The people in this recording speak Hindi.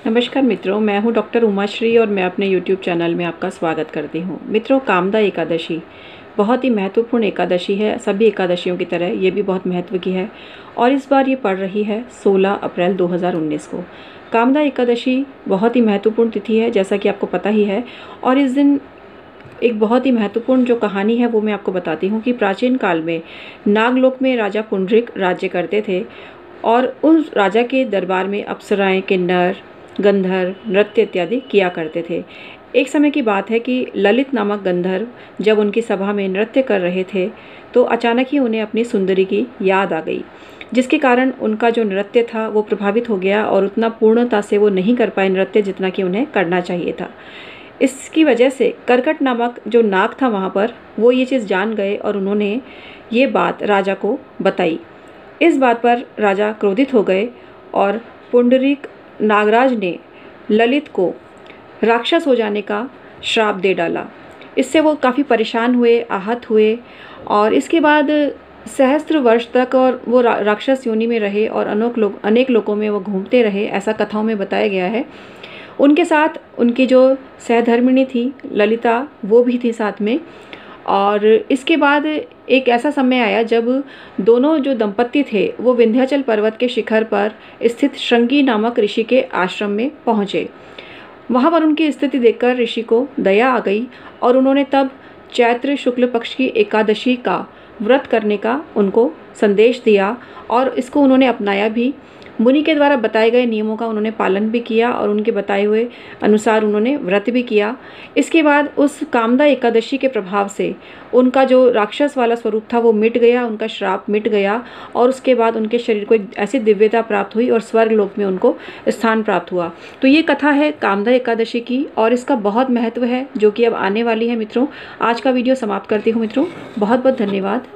नमस्कार मित्रों, मैं हूं डॉक्टर उमाश्री और मैं अपने YouTube चैनल में आपका स्वागत करती हूं। मित्रों, कामदा एकादशी बहुत ही महत्वपूर्ण एकादशी है। सभी एकादशियों की तरह ये भी बहुत महत्व की है और इस बार ये पड़ रही है 16 अप्रैल 2019 को। कामदा एकादशी बहुत ही महत्वपूर्ण तिथि है, जैसा कि आपको पता ही है। और इस दिन एक बहुत ही महत्वपूर्ण जो कहानी है वो मैं आपको बताती हूँ कि प्राचीन काल में नागलोक में राजा पुंडरीक राज्य करते थे और उस राजा के दरबार में अप्सराएं, किन्नर, गंधर्व नृत्य इत्यादि किया करते थे। एक समय की बात है कि ललित नामक गंधर्व जब उनकी सभा में नृत्य कर रहे थे तो अचानक ही उन्हें अपनी सुंदरी की याद आ गई, जिसके कारण उनका जो नृत्य था वो प्रभावित हो गया और उतना पूर्णता से वो नहीं कर पाए नृत्य जितना कि उन्हें करना चाहिए था। इसकी वजह से कर्कट नामक जो नाग था वहाँ पर, वो ये चीज़ जान गए और उन्होंने ये बात राजा को बताई। इस बात पर राजा क्रोधित हो गए और पुंडरीक नागराज ने ललित को राक्षस हो जाने का श्राप दे डाला। इससे वो काफ़ी परेशान हुए, आहत हुए और इसके बाद सहस्त्र वर्ष तक और वो राक्षस योनि में रहे और अनेक लोगों में वो घूमते रहे, ऐसा कथाओं में बताया गया है। उनके साथ उनकी जो सहधर्मिणी थी ललिता, वो भी थी साथ में। और इसके बाद एक ऐसा समय आया जब दोनों जो दंपत्ति थे वो विंध्याचल पर्वत के शिखर पर स्थित श्रृंगी नामक ऋषि के आश्रम में पहुँचे। वहाँ पर उनकी स्थिति देखकर ऋषि को दया आ गई और उन्होंने तब चैत्र शुक्ल पक्ष की एकादशी का व्रत करने का उनको संदेश दिया और इसको उन्होंने अपनाया भी। मुनि के द्वारा बताए गए नियमों का उन्होंने पालन भी किया और उनके बताए हुए अनुसार उन्होंने व्रत भी किया। इसके बाद उस कामदा एकादशी के प्रभाव से उनका जो राक्षस वाला स्वरूप था वो मिट गया, उनका श्राप मिट गया और उसके बाद उनके शरीर को एक ऐसी दिव्यता प्राप्त हुई और स्वर्ग लोक में उनको स्थान प्राप्त हुआ। तो ये कथा है कामदा एकादशी की और इसका बहुत महत्व है जो कि अब आने वाली है। मित्रों, आज का वीडियो समाप्त करती हूँ। मित्रों, बहुत बहुत धन्यवाद।